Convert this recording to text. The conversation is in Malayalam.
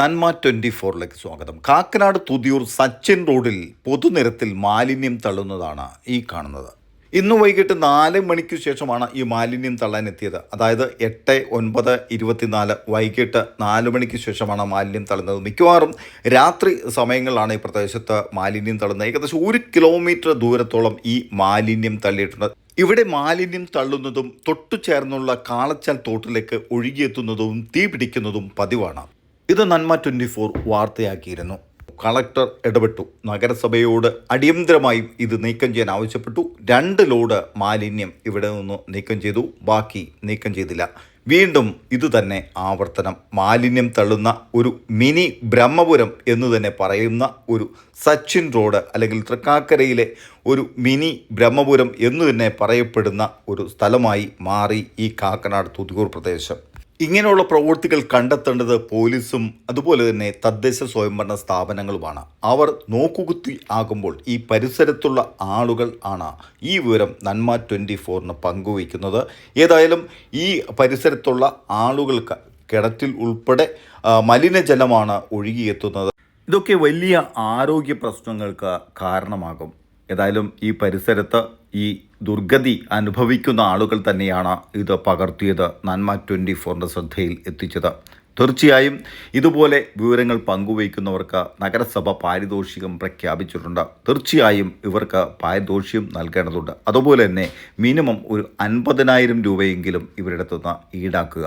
നന്മ 24ലേക്ക് സ്വാഗതം. കാക്കനാട് തുതിയൂർ സച്ചിൻ റോഡിൽ പൊതുനിരത്തിൽ മാലിന്യം തള്ളുന്നതാണ് ഈ കാണുന്നത്. ഇന്ന് വൈകിട്ട് 4 മണിക്ക് ശേഷമാണ് ഈ മാലിന്യം തള്ളാനെത്തിയത്. അതായത് 8/9/24 വൈകിട്ട് 4 മണിക്ക് ശേഷമാണ് മാലിന്യം തള്ളുന്നത്. മിക്കവാറും രാത്രി സമയങ്ങളിലാണ് ഈ പ്രദേശത്ത് മാലിന്യം തള്ളുന്നത്. ഏകദേശം 1 കിലോമീറ്റർ ദൂരത്തോളം ഈ മാലിന്യം തള്ളിയിട്ടുണ്ട്. ഇവിടെ മാലിന്യം തള്ളുന്നതും തൊട്ടു ചേർന്നുള്ള കാളച്ചാൽ തോട്ടിലേക്ക് ഒഴുകിയെത്തുന്നതും തീ പിടിക്കുന്നതും പതിവാണ്. ഇത് നന്മ 24 വാർത്തയാക്കിയിരുന്നു. കളക്ടർ ഇടപെട്ടു. നഗരസഭയോട് അടിയന്തരമായും ഇത് നീക്കം ചെയ്യാൻ ആവശ്യപ്പെട്ടു. 2 ലോഡ് മാലിന്യം ഇവിടെ നിന്ന് നീക്കം ചെയ്തു, ബാക്കി നീക്കം ചെയ്തില്ല. വീണ്ടും ഇതുതന്നെ ആവർത്തനം. മാലിന്യം തള്ളുന്ന ഒരു മിനി ബ്രഹ്മപുരം എന്ന് തന്നെ പറയുന്ന ഒരു സച്ചിൻ റോഡ്, അല്ലെങ്കിൽ തൃക്കാക്കരയിലെ ഒരു മിനി ബ്രഹ്മപുരം എന്ന് തന്നെ പറയപ്പെടുന്ന ഒരു സ്ഥലമായി മാറി ഈ കാക്കനാട് തുതിയൂർ പ്രദേശം. ഇങ്ങനെയുള്ള പ്രവൃത്തികൾ കണ്ടെത്തേണ്ടത് പോലീസും അതുപോലെ തന്നെ തദ്ദേശ സ്വയംഭരണ സ്ഥാപനങ്ങളുമാണ്. അവർ നോക്കുകുത്തി ആകുമ്പോൾ ഈ പരിസരത്തുള്ള ആളുകൾ ആണ് ഈ വിവരം നന്മ 24 പങ്കുവയ്ക്കുന്നത്. ഏതായാലും ഈ പരിസരത്തുള്ള ആളുകൾക്ക് കിണറ്റിൽ ഉൾപ്പെടെ മലിനജലമാണ് ഒഴുകിയെത്തുന്നത്. ഇതൊക്കെ വലിയ ആരോഗ്യ പ്രശ്നങ്ങൾക്ക് കാരണമാകും. ഏതായാലും ഈ പരിസരത്ത് ഈ ദുർഗതി അനുഭവിക്കുന്ന ആളുകൾ തന്നെയാണ് ഇത് പകർത്തിയത് നന്മ 24 ശ്രദ്ധയിൽ എത്തിച്ചത്. തീർച്ചയായും ഇതുപോലെ വിവരങ്ങൾ പങ്കുവയ്ക്കുന്നവർക്ക് നഗരസഭ പാരിതോഷികം പ്രഖ്യാപിച്ചിട്ടുണ്ട്. തീർച്ചയായും ഇവർക്ക് പാരിതോഷികം നൽകേണ്ടതുണ്ട്. അതുപോലെ തന്നെ മിനിമം ഒരു 50,000 രൂപയെങ്കിലും ഇവരുടെ അടുത്തുനിന്ന് ഈടാക്കുക.